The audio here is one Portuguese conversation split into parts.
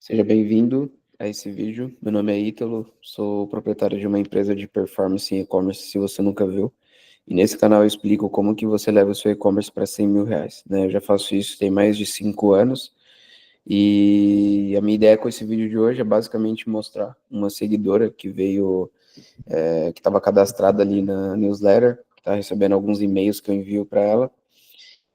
Seja bem-vindo a esse vídeo. Meu nome é Ítalo, sou proprietário de uma empresa de performance em e-commerce, se você nunca viu. E nesse canal eu explico como que você leva o seu e-commerce para 100 mil reais, né? Eu já faço isso tem mais de 5 anos e a minha ideia com esse vídeo de hoje é basicamente mostrar uma seguidora que veio, que estava cadastrada ali na newsletter, que está recebendo alguns e-mails que eu envio para ela.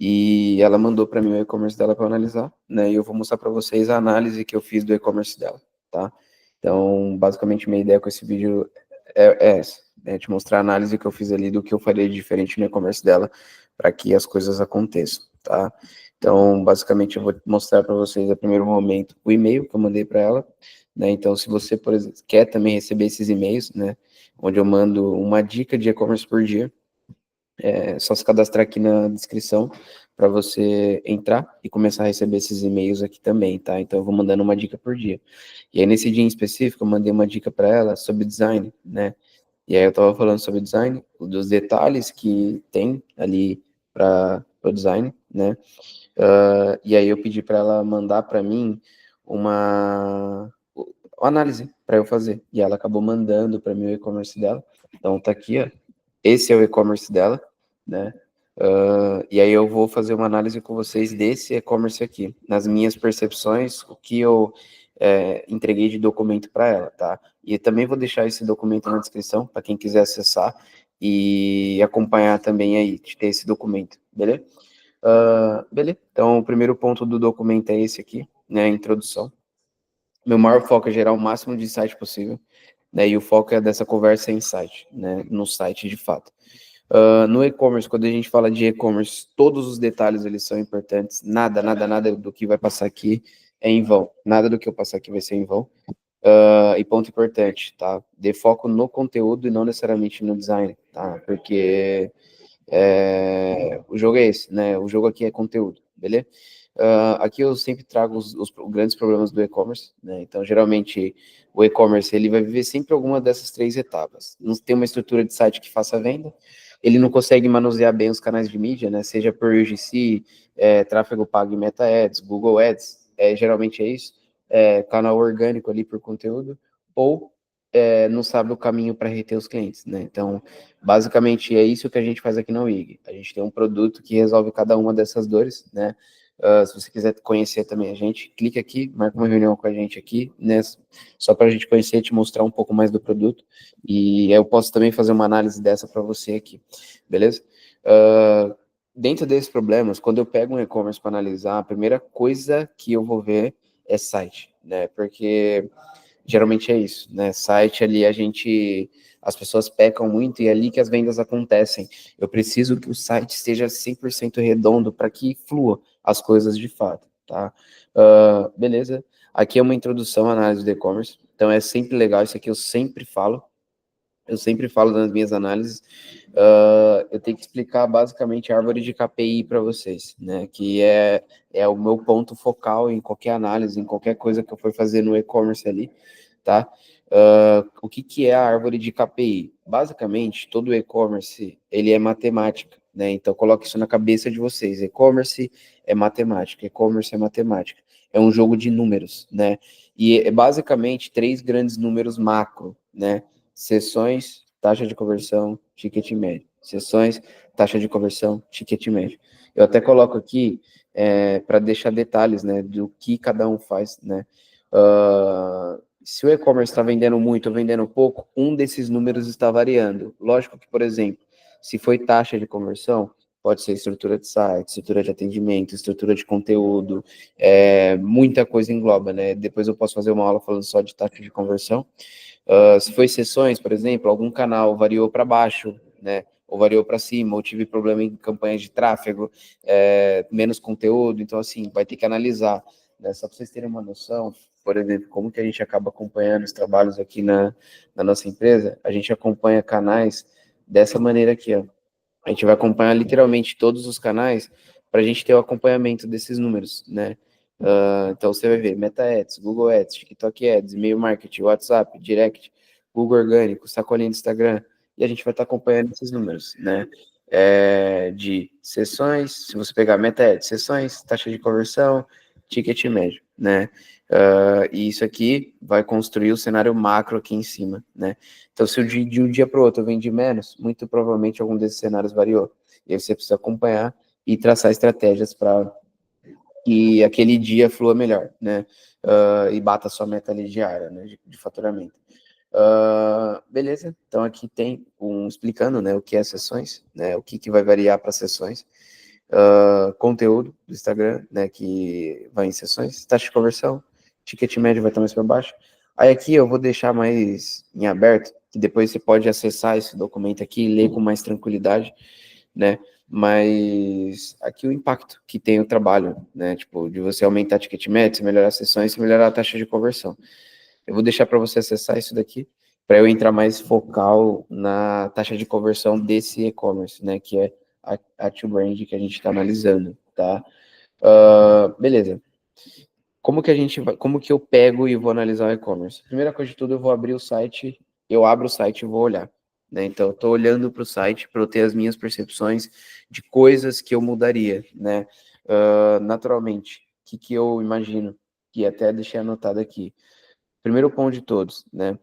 E ela mandou para mim o e-commerce dela para analisar, né? E eu vou mostrar para vocês a análise que eu fiz do e-commerce dela, tá? Então, basicamente, minha ideia com esse vídeo é essa, né? Te mostrar a análise que eu fiz ali do que eu faria de diferente no e-commerce dela para que as coisas aconteçam, tá? Então, basicamente, eu vou mostrar para vocês, a primeiro momento, o e-mail que eu mandei para ela, né? Então, se você, por exemplo, quer também receber esses e-mails, né? Onde eu mando uma dica de e-commerce por dia, é só se cadastrar aqui na descrição para você entrar e começar a receber esses e-mails aqui também, tá? Então eu vou mandando uma dica por dia. E aí nesse dia em específico eu mandei uma dica para ela sobre design, né? E aí eu estava falando sobre design, dos detalhes que tem ali para o design, né? E aí eu pedi para ela mandar para mim uma análise para eu fazer. E ela acabou mandando para mim o e-commerce dela. Então tá aqui, ó. Esse é o e-commerce dela, né? E aí eu vou fazer uma análise com vocês desse e-commerce aqui, nas minhas percepções, o que eu entreguei de documento para ela, tá? E também vou deixar esse documento na descrição para quem quiser acessar e acompanhar também aí, de ter esse documento, beleza? Beleza. Então, o primeiro ponto do documento é esse aqui, né? A introdução. Meu maior foco é gerar o máximo de insight possível, né? E o foco é dessa conversa em site, né? No site de fato. No e-commerce, quando a gente fala de e-commerce, todos os detalhes eles são importantes. Nada do que vai passar aqui é em vão. Nada do que eu passar aqui vai ser em vão. E ponto importante, tá? Dê foco no conteúdo e não necessariamente no design, tá? Porque o jogo é esse, né? O jogo aqui é conteúdo, beleza? Aqui eu sempre trago os grandes problemas do e-commerce, né? Então, geralmente, o e-commerce ele vai viver sempre alguma dessas três etapas. Não tem uma estrutura de site que faça venda, ele não consegue manusear bem os canais de mídia, né? Seja por UGC, tráfego pago em Meta Ads, Google Ads, geralmente é isso, canal orgânico ali por conteúdo, ou não sabe o caminho para reter os clientes, né? Então, basicamente é isso que a gente faz aqui na WIG. A gente tem um produto que resolve cada uma dessas dores, né? Se você quiser conhecer também a gente, clique aqui, marca uma reunião com a gente aqui, né? Só para a gente conhecer e te mostrar um pouco mais do produto. E eu posso também fazer uma análise dessa para você aqui, beleza? Dentro desses problemas, quando eu pego um e-commerce para analisar, a primeira coisa que eu vou ver é site, né? Porque geralmente é isso, né? Site ali as pessoas pecam muito e é ali que as vendas acontecem. Eu preciso que o site esteja 100% redondo para que flua as coisas de fato, tá? Beleza. Aqui é uma introdução à análise do e-commerce, então é sempre legal, isso aqui eu sempre falo nas minhas análises, eu tenho que explicar basicamente a árvore de KPI para vocês, né? Que é o meu ponto focal em qualquer análise, em qualquer coisa que eu for fazer no e-commerce ali, tá? O que é a árvore de KPI? Basicamente, todo e-commerce, ele é matemática, né? Então, coloque isso na cabeça de vocês. E-commerce é matemática, e-commerce é matemática. É um jogo de números, né? E é basicamente três grandes números macro, né? Sessões, taxa de conversão, ticket médio. Sessões, taxa de conversão, ticket médio. Eu até coloco aqui para deixar detalhes, né, do que cada um faz, né. Se o e-commerce está vendendo muito ou vendendo pouco, um desses números está variando. Lógico que, por exemplo, se foi taxa de conversão, pode ser estrutura de site, estrutura de atendimento, estrutura de conteúdo, muita coisa engloba, né? Depois eu posso fazer uma aula falando só de taxa de conversão. Se foi sessões, por exemplo, algum canal variou para baixo, né? Ou variou para cima, ou tive problema em campanhas de tráfego, menos conteúdo, então assim, vai ter que analisar, né? Só para vocês terem uma noção, por exemplo, como que a gente acaba acompanhando os trabalhos aqui na nossa empresa, a gente acompanha canais dessa maneira aqui, ó. A gente vai acompanhar literalmente todos os canais para a gente ter o acompanhamento desses números, né? Então você vai ver Meta Ads, Google Ads, TikTok Ads, e-mail marketing, WhatsApp, Direct, Google Orgânico, sacolinha do Instagram, e a gente vai estar acompanhando esses números, né? De sessões, se você pegar Meta Ads, sessões, taxa de conversão, ticket médio, né? E isso aqui vai construir o cenário macro aqui em cima, né? Então, se de um dia para o outro eu vendi menos, muito provavelmente algum desses cenários variou. E aí você precisa acompanhar e traçar estratégias para que aquele dia flua melhor, né? E bata a sua meta ali diária, né? De faturamento. Beleza, então aqui tem explicando, né, o que é sessões, né, o que vai variar para sessões, conteúdo do Instagram, né, que vai em sessões, taxa de conversão, ticket médio vai estar mais para baixo. Aí aqui eu vou deixar mais em aberto, que depois você pode acessar esse documento aqui e ler com mais tranquilidade, né, mas aqui o impacto que tem o trabalho, né, tipo, de você aumentar ticket médio, você melhorar as sessões, você melhorar a taxa de conversão. Eu vou deixar para você acessar isso daqui, para eu entrar mais focal na taxa de conversão desse e-commerce, né, que é a Two-Brand que a gente está analisando, tá? Beleza. Como que eu pego e vou analisar o e-commerce? Primeira coisa de tudo, eu vou abrir o site, eu abro o site e vou olhar, né? Então, eu estou olhando para o site para eu ter as minhas percepções de coisas que eu mudaria, né? Naturalmente, o que eu imagino, que até deixei anotado aqui. Primeiro ponto de todos, né?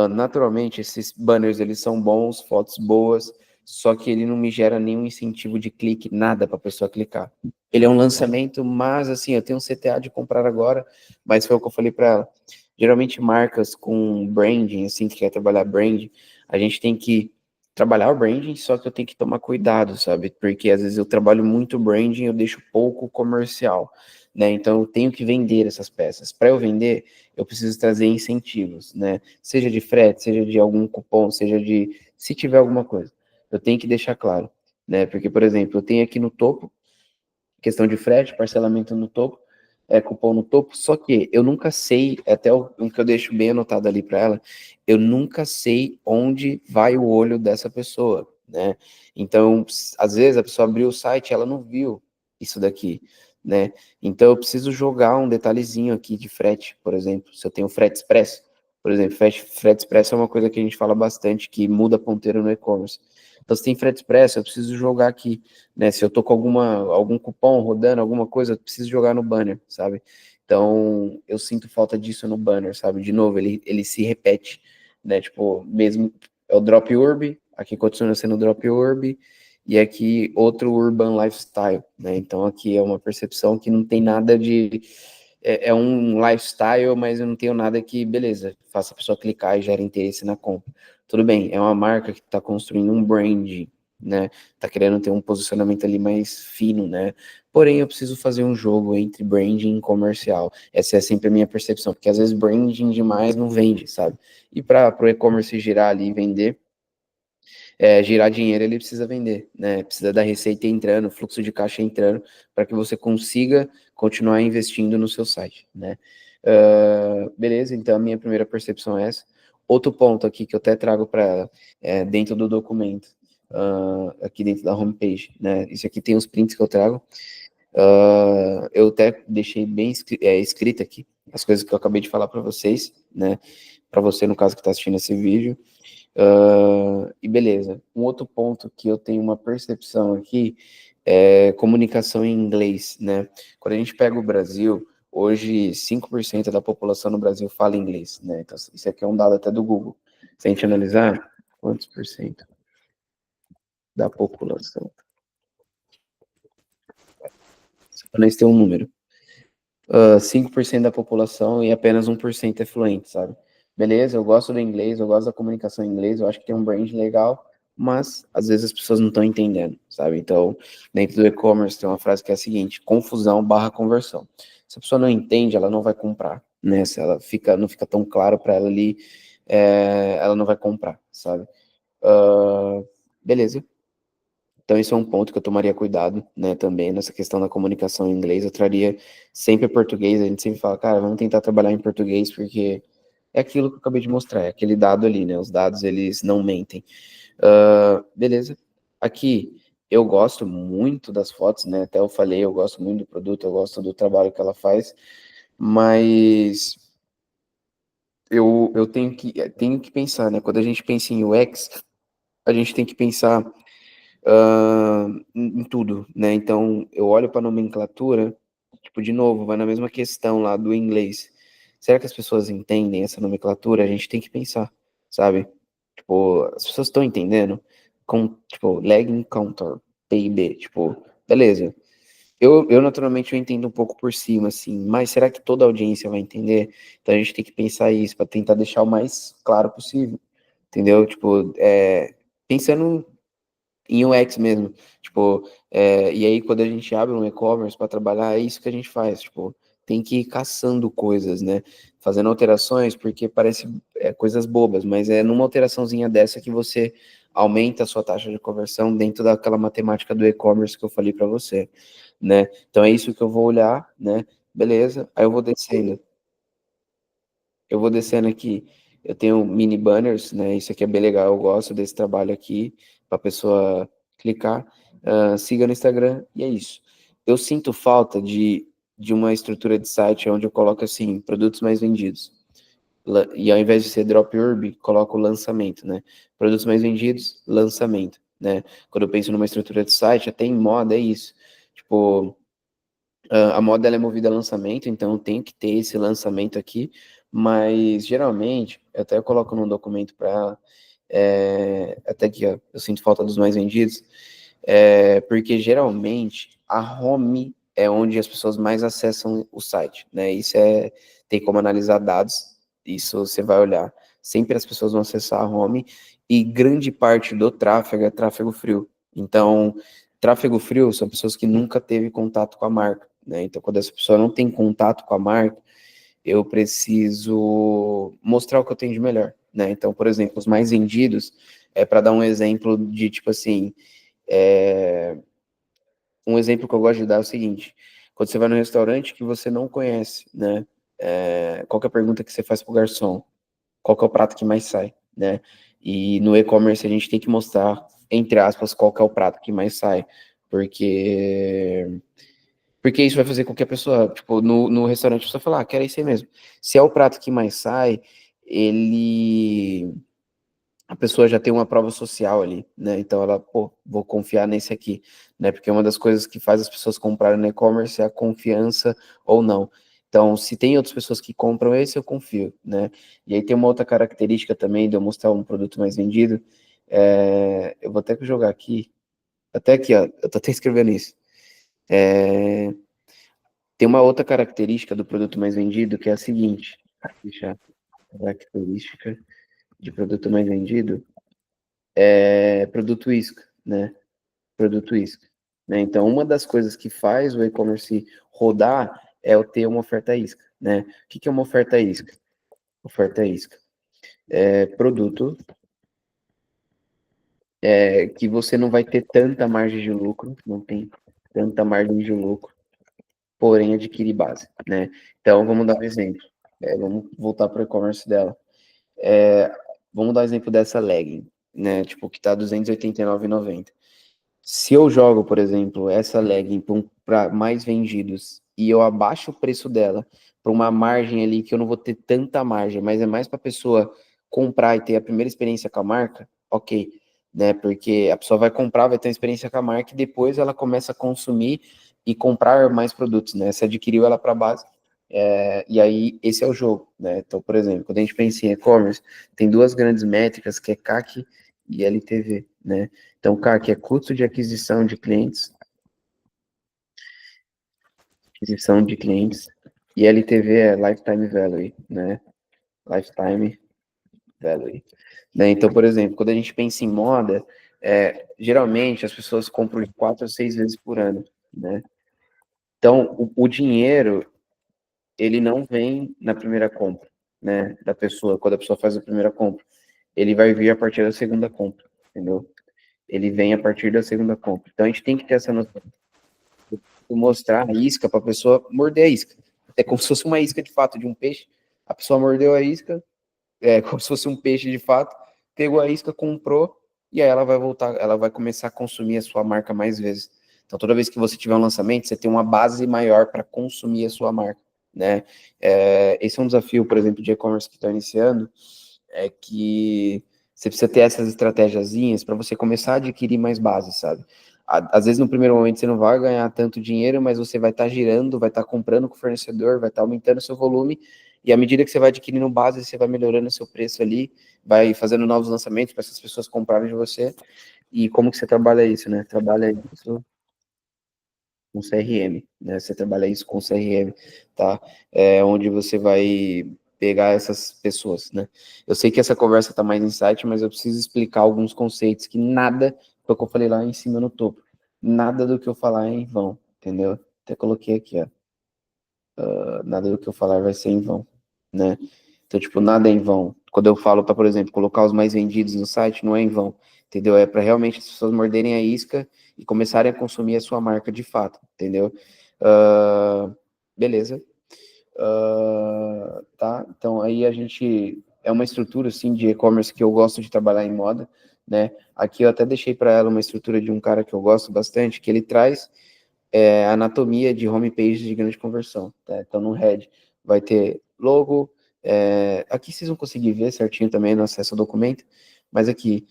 Naturalmente, esses banners, eles são bons, fotos boas, só que ele não me gera nenhum incentivo de clique, nada para a pessoa clicar. Ele é um lançamento, mas assim, eu tenho um CTA de comprar agora, mas foi o que eu falei para ela. Geralmente marcas com branding, assim, que quer trabalhar branding, a gente tem que trabalhar o branding, só que eu tenho que tomar cuidado, sabe? Porque às vezes eu trabalho muito branding, eu deixo pouco comercial, né? Então eu tenho que vender essas peças. Para eu vender, eu preciso trazer incentivos, né? Seja de frete, seja de algum cupom, seja de, se tiver alguma coisa. Eu tenho que deixar claro, né? Porque, por exemplo, eu tenho aqui no topo, questão de frete, parcelamento no topo, cupom no topo, só que eu nunca sei, até o que eu deixo bem anotado ali para ela, eu nunca sei onde vai o olho dessa pessoa, né? Então, às vezes a pessoa abriu o site, ela não viu isso daqui, né? Então eu preciso jogar um detalhezinho aqui de frete, por exemplo, se eu tenho frete expresso, por exemplo, frete expresso é uma coisa que a gente fala bastante, que muda ponteiro no e-commerce. Então, se tem frete expresso, eu preciso jogar aqui, né? Se eu tô com algum cupom rodando, alguma coisa, eu preciso jogar no banner, sabe? Então, eu sinto falta disso no banner, sabe? De novo, ele se repete, né? Tipo, mesmo é o Drop Urb, aqui continua sendo o Drop Urb, e aqui outro Urban Lifestyle, né? Então, aqui é uma percepção que não tem nada de... É um lifestyle, mas eu não tenho nada que, beleza, faça a pessoa clicar e gere interesse na compra. Tudo bem, é uma marca que está construindo um brand, né? Tá querendo ter um posicionamento ali mais fino, né? Porém, eu preciso fazer um jogo entre branding e comercial. Essa é sempre a minha percepção, porque às vezes branding demais não vende, sabe? E para o e-commerce girar ali e vender, girar dinheiro, ele precisa vender, né? Precisa da receita entrando, fluxo de caixa entrando, para que você consiga continuar investindo no seu site, né? Beleza, então a minha primeira percepção é essa. Outro ponto aqui que eu até trago para ela, dentro do documento, aqui dentro da homepage, né? Isso aqui tem os prints que eu trago. Eu até deixei bem escrito aqui as coisas que eu acabei de falar para vocês, né? Para você, no caso, que está assistindo esse vídeo. E beleza. Um outro ponto que eu tenho uma percepção aqui é comunicação em inglês, né? Quando a gente pega o Brasil, hoje 5% da população no Brasil fala inglês, né? Então, isso aqui é um dado até do Google. Se a gente analisar, quantos por cento da população? Para nós ter um número. 5% da população e apenas 1% é fluente, sabe? Beleza, eu gosto do inglês, eu gosto da comunicação em inglês, eu acho que tem um brand legal, mas às vezes as pessoas não estão entendendo, sabe? Então, dentro do e-commerce tem uma frase que é a seguinte: confusão barra conversão. Se a pessoa não entende, ela não vai comprar, né? Se ela não fica tão claro para ela ali, ela não vai comprar, sabe? Beleza. Então, isso é um ponto que eu tomaria cuidado, né, também, nessa questão da comunicação em inglês. Eu traria sempre português, a gente sempre fala, cara, vamos tentar trabalhar em português, porque é aquilo que eu acabei de mostrar, é aquele dado ali, né, os dados, eles não mentem. Beleza. Aqui, eu gosto muito das fotos, né, até eu falei, eu gosto muito do produto, eu gosto do trabalho que ela faz, mas eu tenho que pensar, né, quando a gente pensa em UX, a gente tem que pensar em tudo, né? Então, eu olho para a nomenclatura tipo, de novo, vai na mesma questão lá do inglês. Será que as pessoas entendem essa nomenclatura? A gente tem que pensar, sabe? Tipo, as pessoas estão entendendo? Tipo, lagging counter, PIB, tipo, beleza. Eu naturalmente eu entendo um pouco por cima, assim, mas será que toda a audiência vai entender? Então a gente tem que pensar isso para tentar deixar o mais claro possível, entendeu? Tipo, pensando em UX mesmo, tipo, e aí quando a gente abre um e-commerce para trabalhar, é isso que a gente faz, tipo, tem que ir caçando coisas, né? Fazendo alterações, porque parece coisas bobas, mas é numa alteraçãozinha dessa que você aumenta a sua taxa de conversão dentro daquela matemática do e-commerce que eu falei para você, né? Então é isso que eu vou olhar, né? Beleza, aí eu vou descendo aqui, eu tenho mini banners, né? Isso aqui é bem legal, eu gosto desse trabalho aqui, para a pessoa clicar. Siga no Instagram, e é isso. Eu sinto falta de uma estrutura de site onde eu coloco assim, produtos mais vendidos. E ao invés de ser drop urb, coloco lançamento, né? Produtos mais vendidos, lançamento, né? Quando eu penso numa estrutura de site, até em moda é isso. Tipo, a moda ela é movida a lançamento, então tem que ter esse lançamento aqui, mas geralmente, até eu coloco num documento para ela, até que ó, eu sinto falta dos mais vendidos, porque geralmente a home é onde as pessoas mais acessam o site, né? Isso tem como analisar dados, isso você vai olhar. Sempre as pessoas vão acessar a home e grande parte do tráfego é tráfego frio. Então, tráfego frio são pessoas que nunca teve contato com a marca, né? Então, quando essa pessoa não tem contato com a marca, eu preciso mostrar o que eu tenho de melhor, né? Então, por exemplo, os mais vendidos, para dar um exemplo de, tipo assim, um exemplo que eu gosto de dar é o seguinte, quando você vai no restaurante que você não conhece, né? Qual que é a pergunta que você faz pro garçom? Qual que é o prato que mais sai, né? E no e-commerce a gente tem que mostrar, entre aspas, qual que é o prato que mais sai, porque isso vai fazer com que a pessoa, tipo, no restaurante a pessoa falar, quero isso aí mesmo. Se é o prato que mais sai, a pessoa já tem uma prova social ali, né? Então ela, pô, vou confiar nesse aqui, né? Porque uma das coisas que faz as pessoas comprarem no e-commerce é a confiança ou não. Então, se tem outras pessoas que compram esse, eu confio, né? E aí tem uma outra característica também de eu mostrar um produto mais vendido. Eu vou até jogar aqui, até aqui, ó, eu tô até escrevendo isso. Tem uma outra característica do produto mais vendido que é a seguinte, deixa característica de produto mais vendido, produto isca, né? Produto isca. Né? Então, uma das coisas que faz o e-commerce rodar é eu ter uma oferta isca, né? O que é uma oferta isca? Oferta isca é produto que você não vai ter tanta margem de lucro, não tem tanta margem de lucro, porém adquire base, né? Então, vamos dar um exemplo. Vamos voltar para o e-commerce dela. Vamos dar um exemplo dessa legging, né? Tipo, que tá R$ 289,90. Se eu jogo, por exemplo, essa legging para mais vendidos e eu abaixo o preço dela para uma margem ali que eu não vou ter tanta margem, mas é mais para a pessoa comprar e ter a primeira experiência com a marca, ok, né? Porque a pessoa vai comprar, vai ter uma experiência com a marca e depois ela começa a consumir e comprar mais produtos, né? Você adquiriu ela para base. E aí, esse é o jogo, né? Então, por exemplo, quando a gente pensa em e-commerce, tem duas grandes métricas, que é CAC e LTV, né? Então, CAC é custo de aquisição de clientes, e LTV é Lifetime Value, né? Lifetime Value. Né? Então, por exemplo, quando a gente pensa em moda, geralmente as pessoas compram de 4 a 6 vezes por ano, né? Então, o dinheiro, ele não vem na primeira compra, né? Da pessoa, quando a pessoa faz a primeira compra. Ele vai vir a partir da segunda compra, entendeu? Ele vem a partir da segunda compra. Então, a gente tem que ter essa noção mostrar a isca para a pessoa morder a isca. É como se fosse uma isca de fato de um peixe. A pessoa mordeu a isca, como se fosse um peixe de fato, pegou a isca, comprou, e aí ela vai voltar, ela vai começar a consumir a sua marca mais vezes. Então, toda vez que você tiver um lançamento, você tem uma base maior para consumir a sua marca, né? Esse é um desafio, por exemplo, de e-commerce que está iniciando, é que você precisa ter essas estratégiazinhas para você começar a adquirir mais base, sabe? Às vezes no primeiro momento você não vai ganhar tanto dinheiro, mas você vai estar girando, vai estar comprando com o fornecedor, vai estar aumentando o seu volume, e à medida que você vai adquirindo base, você vai melhorando o seu preço ali, vai fazendo novos lançamentos para essas pessoas comprarem de você. E como que você trabalha isso, né? Trabalha isso com CRM, né? Você trabalha isso com CRM, tá? É onde você vai pegar essas pessoas, né? Eu sei que essa conversa tá mais insight, mas eu preciso explicar alguns conceitos que nada, foi o que eu falei lá em cima no topo, nada do que eu falar é em vão, entendeu? Até coloquei aqui, ó. Nada do que eu falar vai ser em vão, né? Então, tipo, nada é em vão. Quando eu falo para, por exemplo, colocar os mais vendidos no site, não é em vão, entendeu? É para realmente as pessoas morderem a isca e começarem a consumir a sua marca de fato, entendeu? Beleza. Tá? Então, aí a gente... É uma estrutura, assim, de e-commerce que eu gosto de trabalhar em moda, né? Aqui eu até deixei para ela uma estrutura de um cara que eu gosto bastante, que ele traz anatomia de homepage de grande conversão, tá? Então, no head vai ter logo, aqui vocês vão conseguir ver certinho também no acesso ao documento, mas aqui,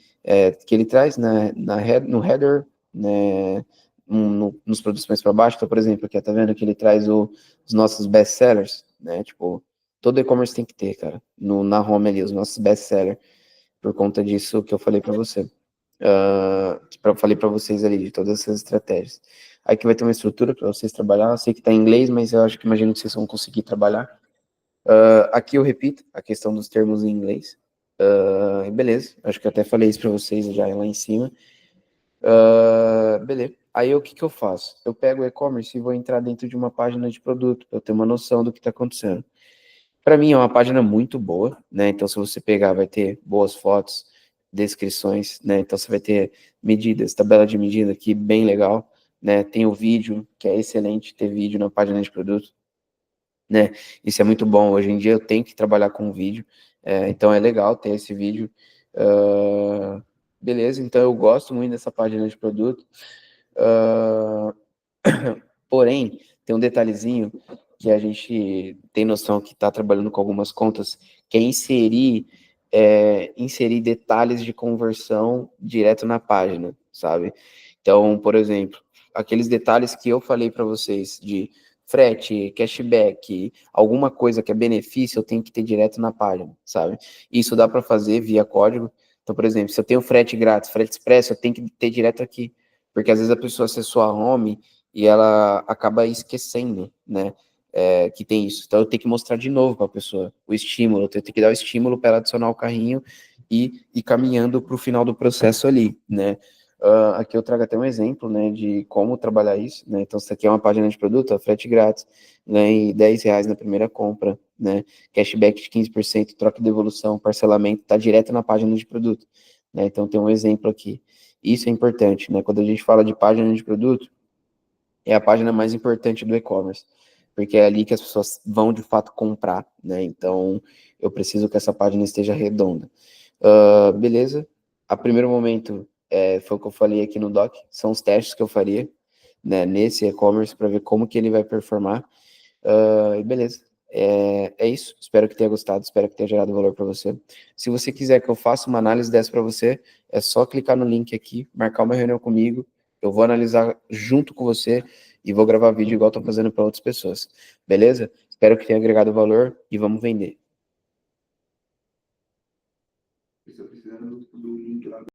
que ele traz no header, né, nos produtos mais para baixo, então, por exemplo, aqui, tá vendo que ele traz os nossos best sellers, né, tipo, todo e-commerce tem que ter, cara, na home ali, os nossos best sellers, por conta disso que eu falei para você. Falei para vocês ali de todas essas estratégias. Aqui vai ter uma estrutura para vocês trabalhar. Eu sei que está em inglês, mas eu acho que imagino que vocês vão conseguir trabalhar. Aqui eu repito a questão dos termos em inglês. Beleza, acho que eu até falei isso para vocês já lá em cima. Beleza. Aí o que, que eu faço? Eu pego o e-commerce e vou entrar dentro de uma página de produto, para eu ter uma noção do que está acontecendo. Para mim é uma página muito boa, né? Então, se você pegar, vai ter boas fotos, descrições, né? Então, você vai ter medidas, tabela de medida aqui, bem legal, né? Tem o vídeo, que é excelente ter vídeo na página de produto, né? Isso é muito bom. Hoje em dia eu tenho que trabalhar com vídeo, então é legal ter esse vídeo. Uh, Beleza, então eu gosto muito dessa página de produto. Uh, Porém, tem um detalhezinho que a gente tem noção que está trabalhando com algumas contas, que é inserir detalhes de conversão direto na página, sabe? Então, por exemplo, aqueles detalhes que eu falei para vocês de frete, cashback, alguma coisa que é benefício, eu tenho que ter direto na página, sabe? Isso dá para fazer via código. Então, por exemplo, se eu tenho frete grátis, frete expresso, eu tenho que ter direto aqui. Porque às vezes a pessoa acessou a home e ela acaba esquecendo, né, que tem isso. Então eu tenho que mostrar de novo para a pessoa o estímulo, eu tenho que dar o estímulo para ela adicionar o carrinho e ir caminhando para o final do processo ali, né. Aqui eu trago até um exemplo, né, de como trabalhar isso, né. Então isso aqui é uma página de produto, frete grátis, né, e R$10 na primeira compra, né, cashback de 15%, troca de devolução, parcelamento, tá direto na página de produto, né. Então tem um exemplo aqui. Isso é importante, né? Quando a gente fala de página de produto, é a página mais importante do e-commerce, porque é ali que as pessoas vão de fato comprar, né? Então, eu preciso que essa página esteja redonda. Beleza? A primeiro momento, foi o que eu falei aqui no doc, são os testes que eu faria, né, nesse e-commerce para ver como que ele vai performar. Beleza. É isso. Espero que tenha gostado, espero que tenha gerado valor para você. Se você quiser que eu faça uma análise dessa para você, é só clicar no link aqui, marcar uma reunião comigo. Eu vou analisar junto com você e vou gravar vídeo igual estou fazendo para outras pessoas. Beleza? Espero que tenha agregado valor e vamos vender.